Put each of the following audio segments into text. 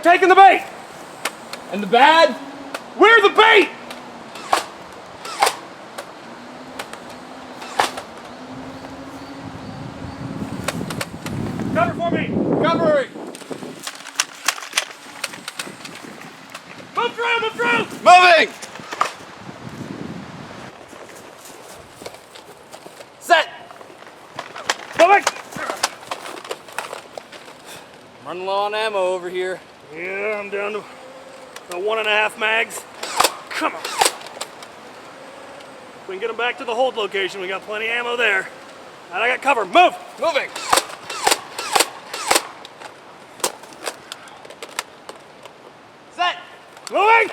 taking the bait. And the bad? We're the bait. Cover for me. Covering. Move through, move through. Moving. Set. Moving. Running low on ammo over here. Yeah, I'm down to the 1.5 mags. Come on. We can get them back to the hold location. We got plenty of ammo there. And I got cover. Move. Moving. Set. Moving.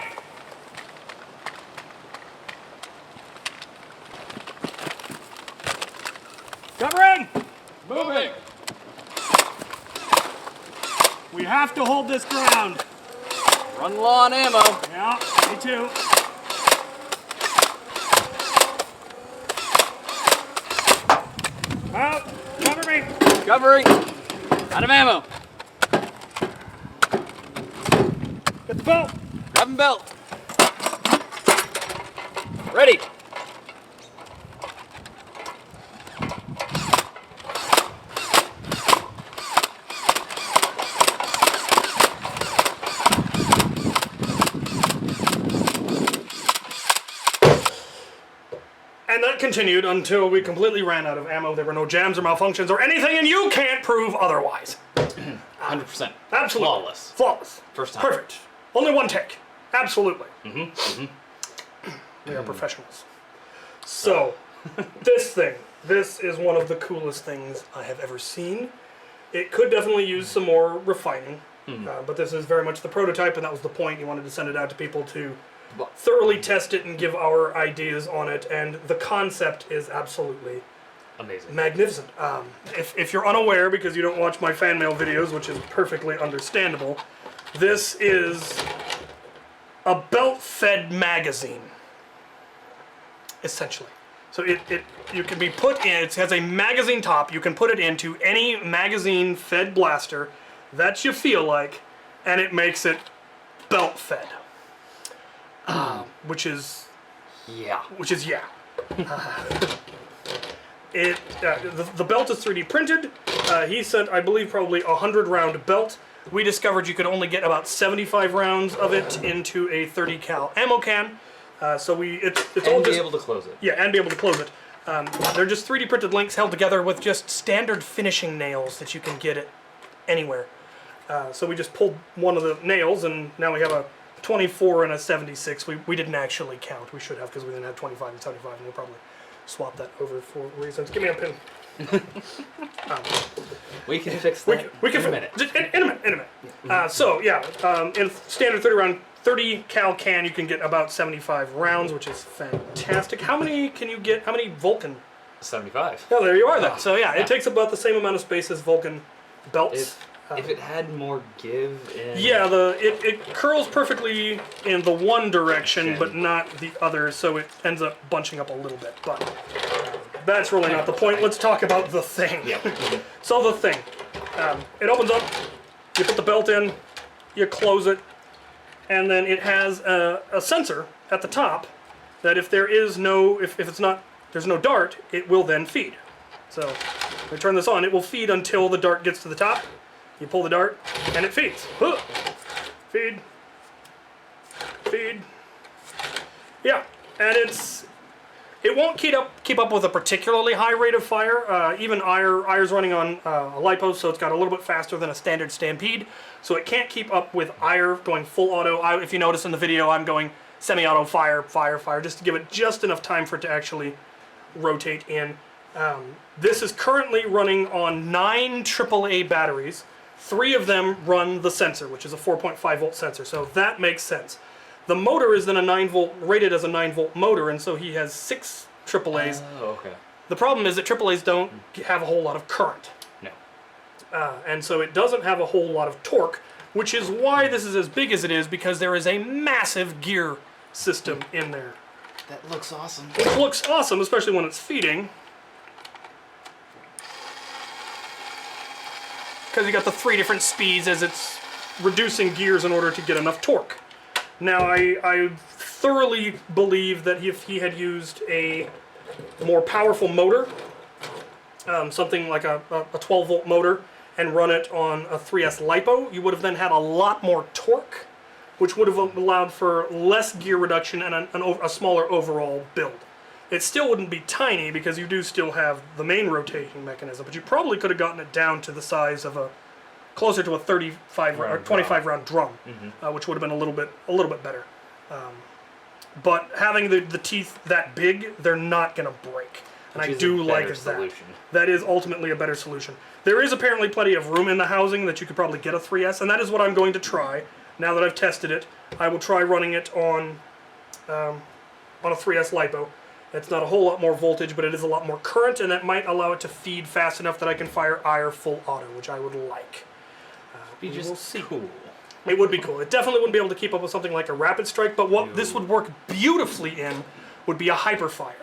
Covering. Moving. We have to hold this ground. Running low on ammo. Yeah, me too. Out. Cover me. Covering. Out of ammo. Get the belt. Grabbing belt. Ready. And that continued until we completely ran out of ammo. There were no jams or malfunctions or anything, and you can't prove otherwise. 100%. Absolutely. Flawless. Flawless. First time. Perfect. Only one take. Absolutely. We are professionals. So, this is one of the coolest things I have ever seen. It could definitely use some more refining, but this is very much the prototype, and that was the point. You wanted to send it out to people to thoroughly test it and give our ideas on it, and the concept is absolutely Amazing. magnificent. If you're unaware, because you don't watch my fan mail videos, which is perfectly understandable, this is a belt-fed magazine, essentially. So you can be put in, it has a magazine top, you can put it into any magazine-fed blaster that you feel like, and it makes it belt-fed. Which is yeah. The belt is 3D printed. He said, I believe, probably 100-round belt. We discovered you could only get about 75 rounds of it into a 30 cal ammo can. It's all And be able to close it. Yeah, and be able to close it. They're just 3D printed links held together with just standard finishing nails that you can get it anywhere. So we just pulled one of the nails, and now we have a 24 and a 76. We didn't actually count. We should have, because we didn't have 25 and 75, and we'll probably swap that over for reasons. Give me a pin. We can fix that we can in a minute. In a minute. In standard 30 round 30 cal can, you can get about 75 rounds, which is fantastic. How many can you get? How many Vulcan? 75. Oh, there you are then. So yeah, it takes about the same amount of space as Vulcan belts. If it had more give in... Yeah, it curls perfectly in the one direction, but not the other, so it ends up bunching up a little bit. But that's really not the point. Let's talk about the thing. Yeah. So the thing, it opens up, you put the belt in, you close it, and then it has a sensor at the top that if there is no, there's no dart, it will then feed. So we turn this on, it will feed until the dart gets to the top. You pull the dart, and it feeds. Feed. Yeah, and it won't keep up with a particularly high rate of fire. Even EIR's running on a LiPo, so it's got a little bit faster than a standard Stampede. So it can't keep up with EIR going full auto. If you notice in the video, I'm going semi-auto, fire, just to give it just enough time for it to actually rotate in. This is currently running on 9 AAA batteries. 3 of them run the sensor, which is a 4.5 volt sensor, so that makes sense. The motor is then a 9 volt, rated as a 9 volt motor, and so he has 6 AAAs. Oh, okay. The problem is that AAAs don't have a whole lot of current. No. And so it doesn't have a whole lot of torque, which is why this is as big as it is, because there is a massive gear system in there. That looks awesome. It looks awesome, especially when it's feeding. Because you got the 3 different speeds as it's reducing gears in order to get enough torque. Now, I thoroughly believe that if he had used a more powerful motor, something like a 12-volt motor, and run it on a 3S LiPo, you would have then had a lot more torque, which would have allowed for less gear reduction and a smaller overall build. It still wouldn't be tiny because you do still have the main rotating mechanism, but you probably could have gotten it down to the size of closer to a 35 or 25 round drum, which would have been a little bit better. But having the teeth that big, they're not going to break, and I do like that. That is ultimately a better solution. There is apparently plenty of room in the housing that you could probably get a 3S, and that is what I'm going to try. Now that I've tested it, I will try running it on a 3S LiPo. It's not a whole lot more voltage, but it is a lot more current, and that might allow it to feed fast enough that I can fire EIR full auto, which I would like. We'll see. Cool. It would be cool. It definitely wouldn't be able to keep up with something like a Rapid Strike, but what this would work beautifully in would be a Hyperfire.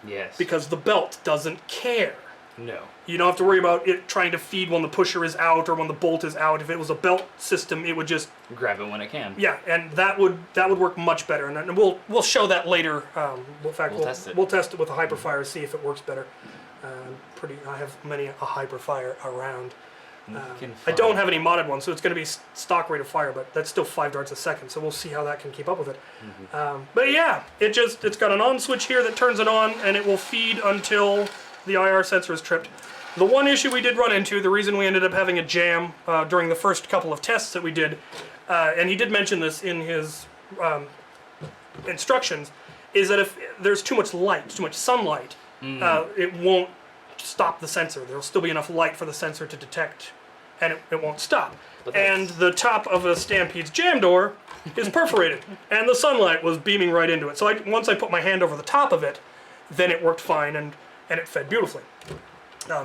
Yes. Because the belt doesn't care. No. You don't have to worry about it trying to feed when the pusher is out or when the bolt is out. If it was a belt system, it would just grab it when it can. Yeah, and that would work much better. And we'll show that later. In fact, we'll test it with a Hyperfire, see if it works better. I have many a Hyperfire around. I don't have any modded ones, so it's going to be stock rate of fire, but that's still 5 darts a second, so we'll see how that can keep up with it. But yeah, it's got an on switch here that turns it on, and it will feed until the EIR sensor is tripped. The one issue we did run into, the reason we ended up having a jam during the first couple of tests that we did, and he did mention this in his instructions, is that if there's too much light, too much sunlight, it won't stop the sensor. There'll still be enough light for the sensor to detect, and it won't stop. And the top of a Stampede's jam door is perforated, and the sunlight was beaming right into it. So once I put my hand over the top of it, then it worked fine, and it fed beautifully.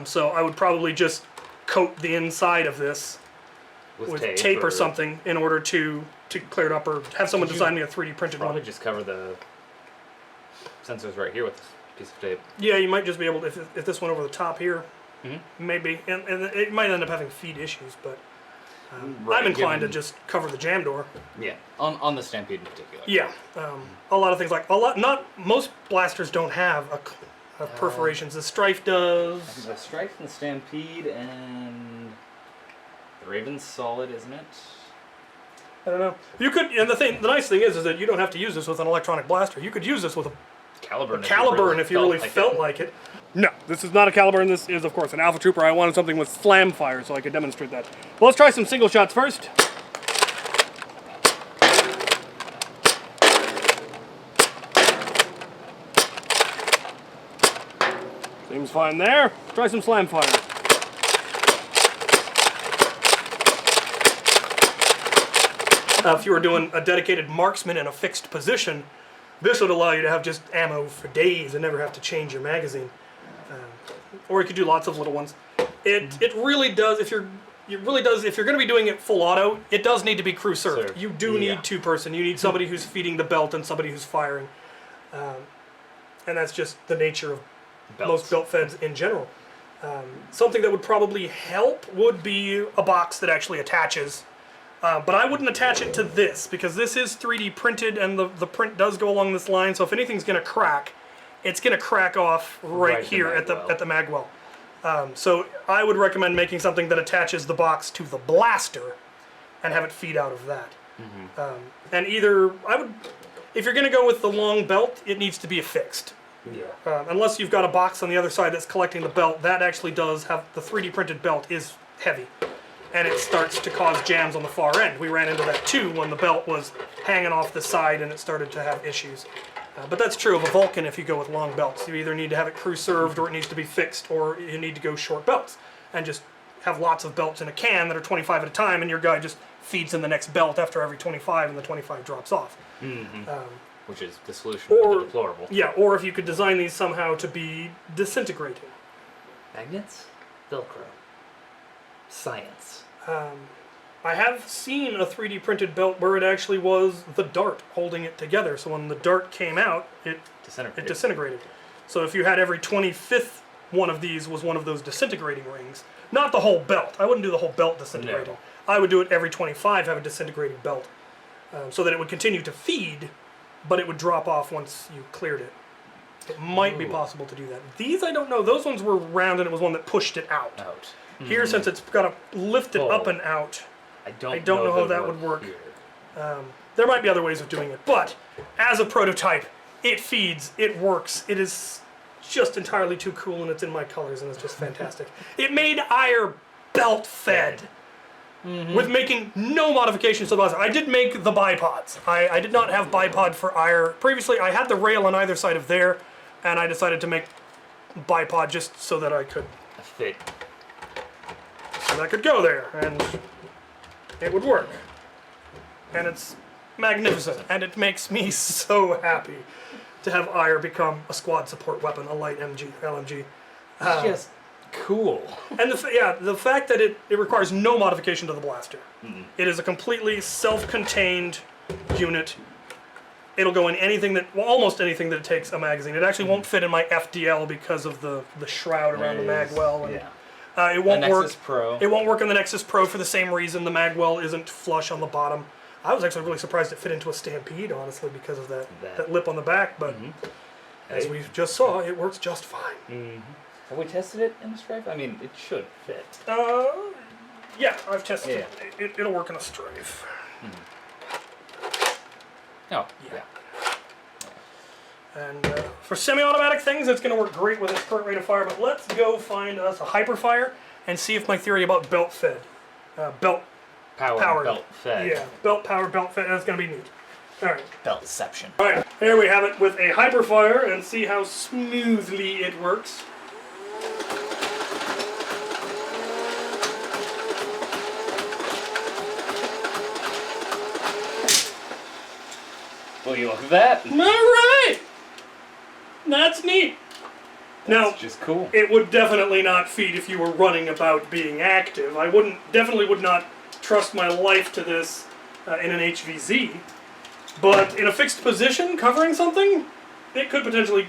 So I would probably just coat the inside of this with tape or something in order to clear it up, or have someone design me a 3D printed one. Probably just cover the sensors right here with this piece of tape. Yeah, you might just be able to, if this went over the top here, maybe, and it might end up having feed issues, but I'm inclined to just cover the jam door. Yeah, on the Stampede in particular. Yeah, a lot of things most blasters don't have perforations. The Strife does. I think the Strife and the Stampede and the Raven's solid, isn't it? I don't know. You could, and the nice thing is that you don't have to use this with an electronic blaster. You could use this with a Caliburn if you really felt like it. No, this is not a Caliburn. This is, of course, an Alpha Trooper. I wanted something with slam fire so I could demonstrate that. Well, let's try some single shots first. Seems fine there. Try some slam fire. If you were doing a dedicated marksman in a fixed position, this would allow you to have just ammo for days and never have to change your magazine. Or you could do lots of little ones. It really does, if you're going to be doing it full auto, it does need to be crew served. You do need two-person. You need somebody who's feeding the belt and somebody who's firing. And that's just the nature of most belt feds in general. Something that would probably help would be a box that actually attaches. But I wouldn't attach it to this, because this is 3D printed and the print does go along this line, so if anything's going to crack, it's going to crack off right here at the mag well. So I would recommend making something that attaches the box to the blaster and have it feed out of that. And if you're going to go with the long belt, it needs to be affixed. Unless you've got a box on the other side that's collecting the belt, that actually does have, the 3D printed belt is heavy. And it starts to cause jams on the far end. We ran into that too when the belt was hanging off the side and it started to have issues. But that's true of a Vulcan if you go with long belts. You either need to have it crew served, or it needs to be fixed, or you need to go short belts. And just have lots of belts in a can that are 25 at a time, and your guy just feeds in the next belt after every 25, and the 25 drops off. Which is the solution for the deplorable. Yeah, or if you could design these somehow to be disintegrating. Magnets? Velcro. Science. I have seen a 3D printed belt where it actually was the dart holding it together. So when the dart came out, it disintegrated. So if you had every 25th one of these was one of those disintegrating rings, not the whole belt. I wouldn't do the whole belt disintegrating. I would do it every 25, have a disintegrating belt, so that it would continue to feed, but it would drop off once you cleared it. It might be possible to do that. These, I don't know. Those ones were round, and it was one that pushed it out. Here, since it's got to lift it up and out, I don't know how that would work. There might be other ways of doing it, but as a prototype, it feeds, it works, it is just entirely too cool, and it's in my colors, and it's just fantastic. It made EIR belt fed. With making no modifications to the blaster. I did make the bipods. I did not have bipod for EIR. Previously, I had the rail on either side of there, and I decided to make bipod just so that I could fit. So that could go there, and it would work. And it's magnificent, and it makes me so happy to have EIR become a squad support weapon, a light LMG. It's just cool. And the fact that it requires no modification to the blaster. It is a completely self-contained unit. It'll go in anything that, well, almost anything that takes a magazine. It actually won't fit in my FDL because of the shroud around the magwell. And, it won't work. Pro. It won't work on the Nexus Pro for the same reason. The magwell isn't flush on the bottom. I was actually really surprised it fit into a Stampede, honestly, because of that lip on the back. But as we just saw, it works just fine. Have we tested it in the Strife? I mean, it should fit. Yeah, I've tested it. It'll work in a Strife. Oh, yeah. And for semi-automatic things, it's going to work great with its current rate of fire. But let's go find us a Hyperfire and see if my theory about belt fed, belt powered belt fed. Yeah, belt powered, belt fed. That's going to be neat. All right. Beltception. All right. Here we have it with a Hyperfire, and see how smoothly it works. Will you look at that? All right. That's neat. Now, That's just cool. It would definitely not feed if you were running about being active. I definitely would not trust my life to this in an HVZ. But in a fixed position, covering something, it could potentially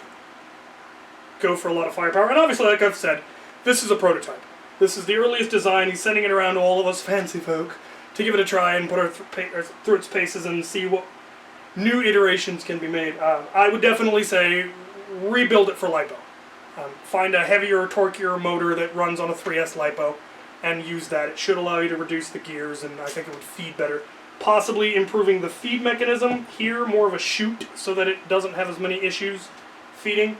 go for a lot of firepower. And obviously, like I've said, this is a prototype. This is the earliest design. He's sending it around to all of us fancy folk to give it a try and put it through its paces and see what new iterations can be made. I would definitely say rebuild it for LiPo. Find a heavier, torquier motor that runs on a 3S LiPo and use that. It should allow you to reduce the gears, and I think it would feed better. Possibly improving the feed mechanism here, more of a chute, so that it doesn't have as many issues feeding.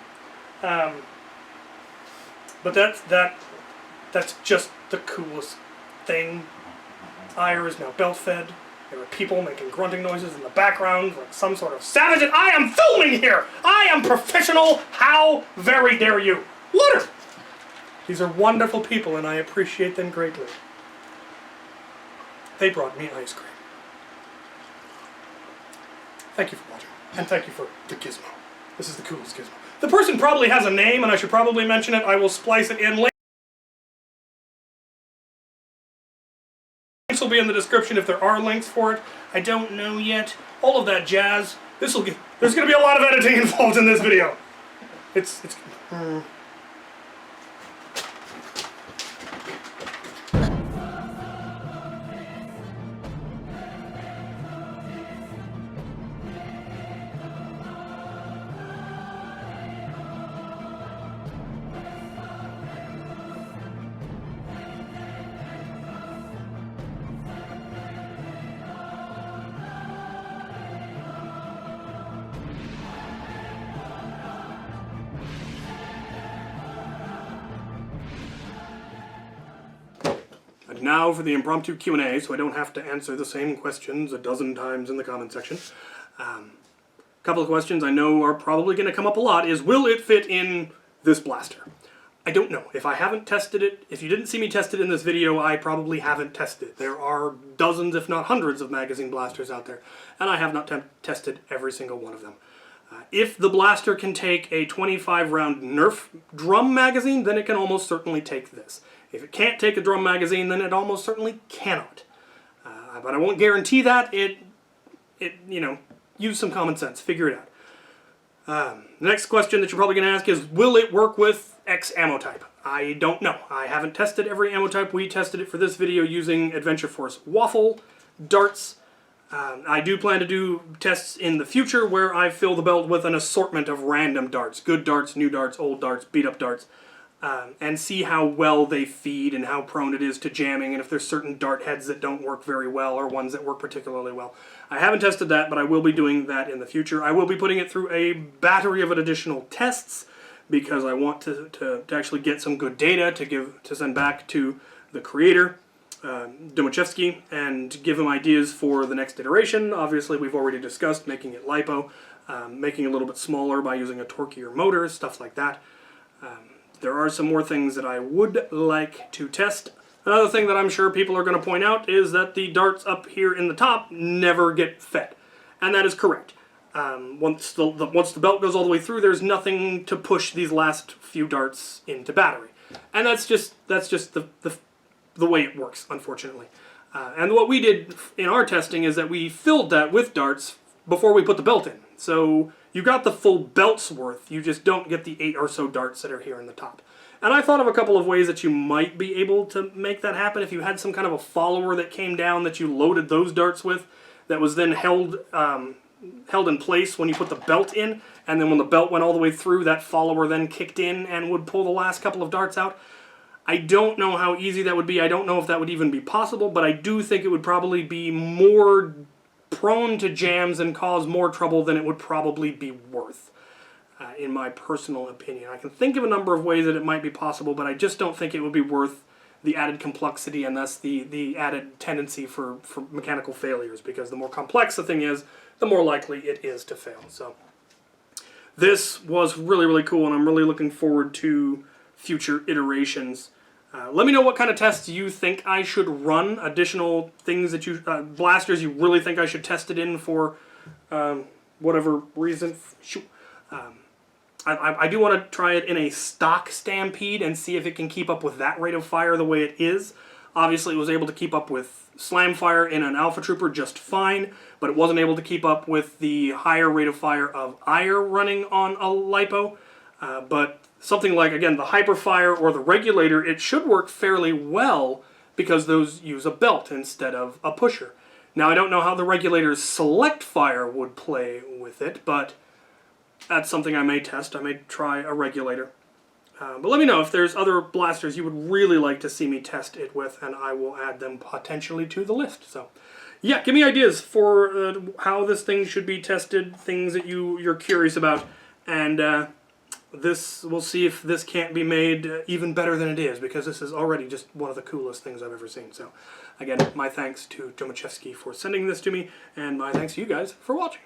But that's just the coolest thing. EIR is now belt fed. There are people making grunting noises in the background, like some sort of savage. And I am filming here! I am professional! How very dare you! Water! These are wonderful people, and I appreciate them greatly. They brought me ice cream. Thank you for watching, and thank you for the gizmo. This is the coolest gizmo. The person probably has a name, and I should probably mention it. I will splice it in. Links will be in the description if there are links for it. I don't know yet. All of that jazz. There's going to be a lot of editing involved in this video. And now for the impromptu Q&A, so I don't have to answer the same questions a dozen times in the comment section. A couple of questions I know are probably going to come up a lot is, will it fit in this blaster? I don't know. If I haven't tested it, if you didn't see me test it in this video, I probably haven't tested it. There are dozens, if not hundreds, of magazine blasters out there, and I have not tested every single one of them. If the blaster can take a 25-round Nerf drum magazine, then it can almost certainly take this. If it can't take a drum magazine, then it almost certainly cannot. But I won't guarantee that. Use some common sense. Figure it out. The next question that you're probably going to ask is, will it work with X ammo type. I don't know. I haven't tested every ammo type. We tested it for this video using Adventure Force waffle darts. I do plan to do tests in the future where I fill the belt with an assortment of random darts. Good darts, new darts, old darts, beat-up darts. And see how well they feed and how prone it is to jamming, and if there's certain dart heads that don't work very well or ones that work particularly well. I haven't tested that, but I will be doing that in the future. I will be putting it through a battery of additional tests because I want to actually get some good data to send back to the creator, Domochevsky, and give him ideas for the next iteration. Obviously, we've already discussed making it lipo, making it a little bit smaller by using a torqueier motor, stuff like that. There are some more things that I would like to test. Another thing that I'm sure people are going to point out is that the darts up here in the top never get fed. And that is correct. Once the belt goes all the way through, there's nothing to push these last few darts into battery. And that's just the way it works, unfortunately. And what we did in our testing is that we filled that with darts before we put the belt in. So you got the full belt's worth, you just don't get the 8 or so darts that are here in the top. And I thought of a couple of ways that you might be able to make that happen. If you had some kind of a follower that came down that you loaded those darts with, that was then held in place when you put the belt in, and then when the belt went all the way through, that follower then kicked in and would pull the last couple of darts out. I don't know how easy that would be. I don't know if that would even be possible, but I do think it would probably be more prone to jams and cause more trouble than it would probably be worth, in my personal opinion. I can think of a number of ways that it might be possible, but I just don't think it would be worth the added complexity and thus the added tendency for mechanical failures, because the more complex the thing is, the more likely it is to fail. So this was really, really cool, and I'm really looking forward to future iterations. Let me know what kind of tests you think I should run, additional things that you, blasters you really think I should test it in for whatever reason. I do want to try it in a stock Stampede and see if it can keep up with that rate of fire the way it is. Obviously it was able to keep up with slam fire in an Alpha Trooper just fine, but it wasn't able to keep up with the higher rate of fire of EIR running on a lipo. But something like, again, the Hyperfire or the Regulator, it should work fairly well because those use a belt instead of a pusher. Now, I don't know how the Regulator's select fire would play with it, but that's something I may test. I may try a Regulator. But let me know if there's other blasters you would really like to see me test it with, and I will add them potentially to the list. So, yeah, give me ideas for how this thing should be tested, things that you're curious about, and we'll see if this can't be made even better than it is, because this is already just one of the coolest things I've ever seen. So, again, my thanks to Domochevsky for sending this to me, and my thanks to you guys for watching.